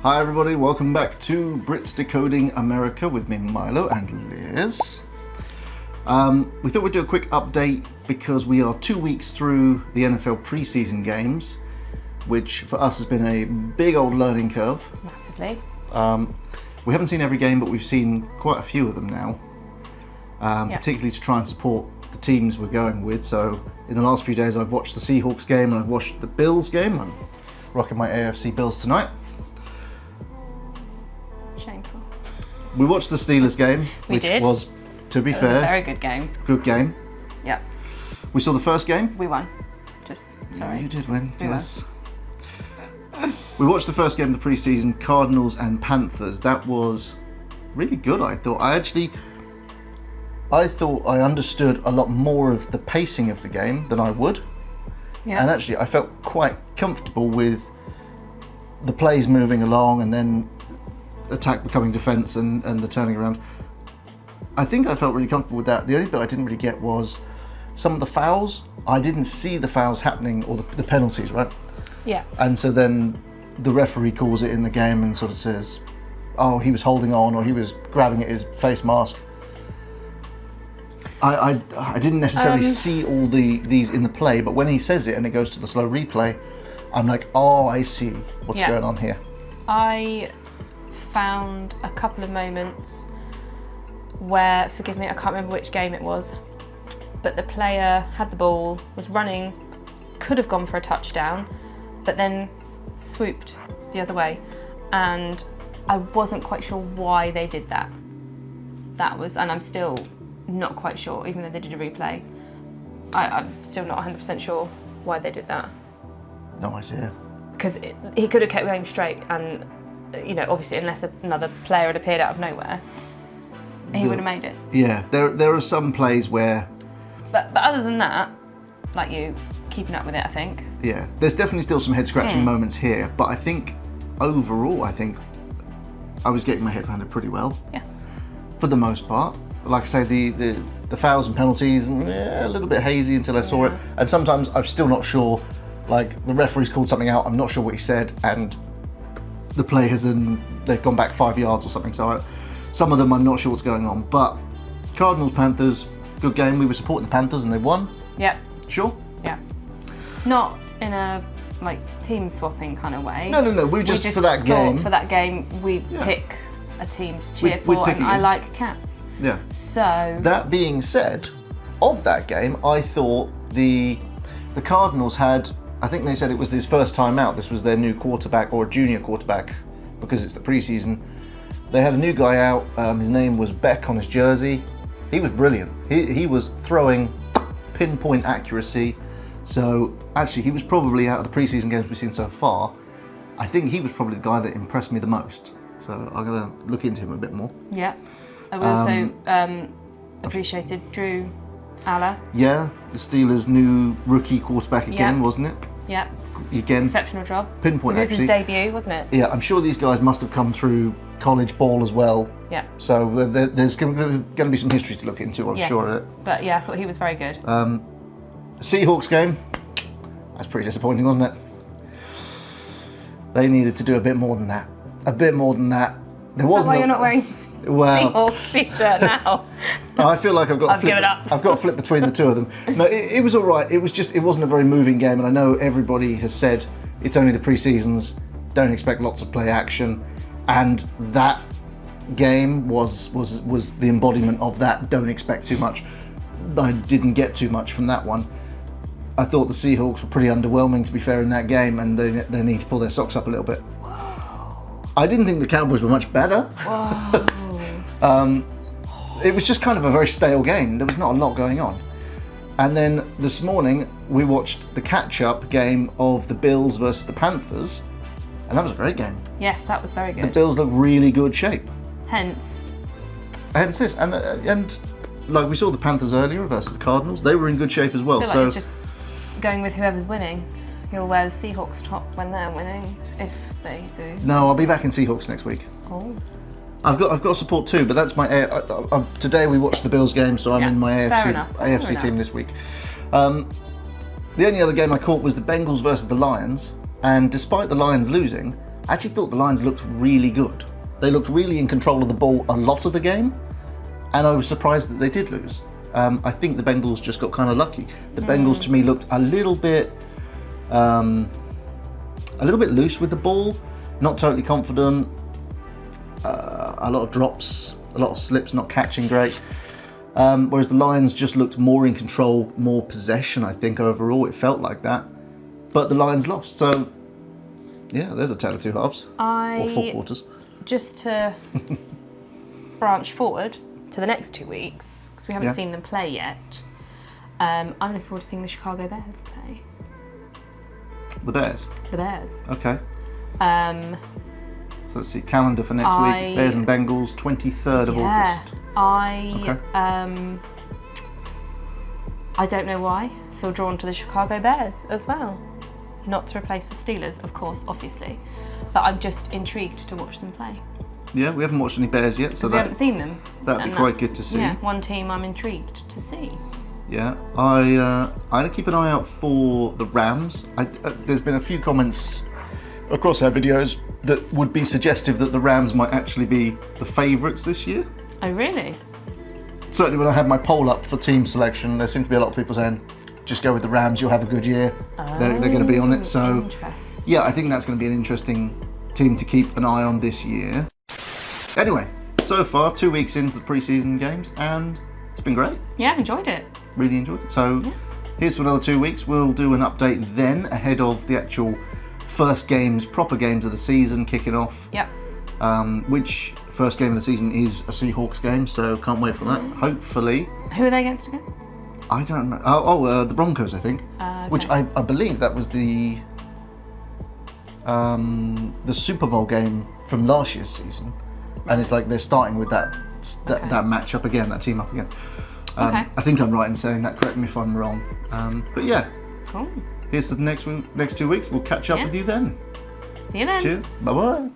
Hi everybody, welcome back to Brits Decoding America with me, Milo and Liz. We thought we'd do a quick update because we are 2 weeks through the NFL preseason games, which for us has been a big old learning curve. Massively. We haven't seen every game, but we've seen quite a few of them now, particularly to try and support the teams we're going with. So in the last few days I've watched the Seahawks game and I've watched the Bills game. I'm rocking my AFC Bills tonight. Shameful. We watched the Steelers game, which was, to be fair, a very good game. Good game. Yeah. We saw the first game. We won. Sorry. You did win, We yes. We watched the first game of the preseason, Cardinals and Panthers. That was really good, I thought. I thought I understood a lot more of the pacing of the game than I would. Yeah. And actually, I felt quite comfortable with the plays moving along and then attack becoming defense and the turning around. I think I felt really comfortable with that. The only bit I didn't really get was some of the fouls. I didn't see the fouls happening, or the penalties, right? Yeah. And so then the referee calls it in the game and sort of says, oh, he was holding on, or he was grabbing at his face mask. I didn't necessarily see all these in the play, but when he says it and it goes to the slow replay, I'm like, oh, I see what's going on here. I found a couple of moments where, forgive me, I can't remember which game it was, but the player had the ball, was running, could have gone for a touchdown, but then swooped the other way, and I wasn't quite sure why they did that. And I'm still not quite sure, even though they did a replay. I'm still not 100% sure why they did that. No idea. Because he could have kept going straight, and obviously, unless another player had appeared out of nowhere, he would have made it. Yeah, there are some plays where. But other than that, like you keeping up with it, I think. Yeah, there's definitely still some head scratching moments here, but I think overall, I was getting my head around it pretty well. Yeah. For the most part. Like I say, the fouls and penalties, a little bit hazy until I saw it. And sometimes I'm still not sure. Like the referee's called something out, I'm not sure what he said, and the play they've gone back 5 yards or something. So some of them I'm not sure what's going on. But Cardinals, Panthers, good game. We were supporting the Panthers and they won. Yeah. Sure? Yeah. Not in a team swapping kind of way. No. We just for that game. For that game, we pick a team to cheer for, and I like cats. Yeah. So that being said, of that game, I thought the Cardinals had. I think they said it was his first time out. This was their new quarterback, or a junior quarterback, because it's the preseason. They had a new guy out. His name was Beck on his jersey. He was brilliant. He was throwing pinpoint accuracy. So actually, he was probably, out of the preseason games we've seen so far, I think he was probably the guy that impressed me the most. So I'm gonna look into him a bit more. Yeah. I also appreciated Drew Aller. Yeah, the Steelers' new rookie quarterback again, wasn't it? Yeah. Again. Exceptional job. Pinpoint It was actually. his debut, wasn't it? Yeah, I'm sure these guys must have come through college ball as well. Yeah. So there's going to be some history to look into, I'm sure of it. But yeah, I thought he was very good. Seahawks game, that's pretty disappointing, wasn't it? They needed to do a bit more than that. There wasn't. That's why you're not wearing Seahawks t-shirt now. I feel like I've got to flip between the two of them. No, it was all right. It wasn't a very moving game, and I know everybody has said it's only the preseasons. Don't expect lots of play action, and that game was the embodiment of that. Don't expect too much. I didn't get too much from that one. I thought the Seahawks were pretty underwhelming, to be fair, in that game, and they need to pull their socks up a little bit. I didn't think the Cowboys were much better. Whoa. It was just kind of a very stale game. There was not a lot going on. And then this morning, we watched the catch-up game of the Bills versus the Panthers, and that was a great game. Yes, that was very good. The Bills look really good shape. Hence this. And like we saw the Panthers earlier versus the Cardinals, they were in good shape as well. I feel like you're just going with whoever's winning. You'll wear the Seahawks top when they're winning, if they do. No, I'll be back in Seahawks next week. Oh. I've got support too, but that's my. Today we watched the Bills game, so I'm in my AFC team this week. The only other game I caught was the Bengals versus the Lions, and despite the Lions losing, I actually thought the Lions looked really good. They looked really in control of the ball a lot of the game, and I was surprised that they did lose. I think the Bengals just got kind of lucky. The Bengals to me looked a little bit loose with the ball, not totally confident. A lot of drops, a lot of slips, not catching great. Whereas the Lions just looked more in control, more possession. I think overall it felt like that, but the Lions lost. So yeah, there's a tale of two halves or 4 quarters. Just to branch forward to the next 2 weeks, because we haven't seen them play yet. I'm looking forward to seeing the Chicago Bears play. The Bears? The Bears. Okay. So let's see, calendar for next week. Bears and Bengals, 23rd of August. I don't know why. I feel drawn to the Chicago Bears as well. Not to replace the Steelers, of course, obviously. But I'm just intrigued to watch them play. Yeah, we haven't watched any Bears yet, so we haven't seen them. That'd be quite good to see. Yeah, one team I'm intrigued to see. Yeah, I'd keep an eye out for the Rams. There's been a few comments across our videos that would be suggestive that the Rams might actually be the favourites this year. Oh, really? Certainly when I had my poll up for team selection, there seemed to be a lot of people saying, just go with the Rams, you'll have a good year. They're going to be on it. So yeah, I think that's going to be an interesting team to keep an eye on this year. Anyway, so far 2 weeks into the preseason games, and it's been great. Yeah, enjoyed it. Really enjoyed it. So here's for another 2 weeks. We'll do an update then ahead of the actual first games, proper games of the season kicking off. Yep. Which first game of the season is a Seahawks game, so can't wait for that. Hopefully. Who are they against again? I don't know. The Broncos, I think. Okay. Which I believe that was the Super Bowl game from last year's season, and it's like they're starting with that match up again, that team up again. I think I'm right in saying that. Correct me if I'm wrong. But yeah. Cool. Here's the next 2 weeks. We'll catch up with you then. See you then. Cheers. Bye bye.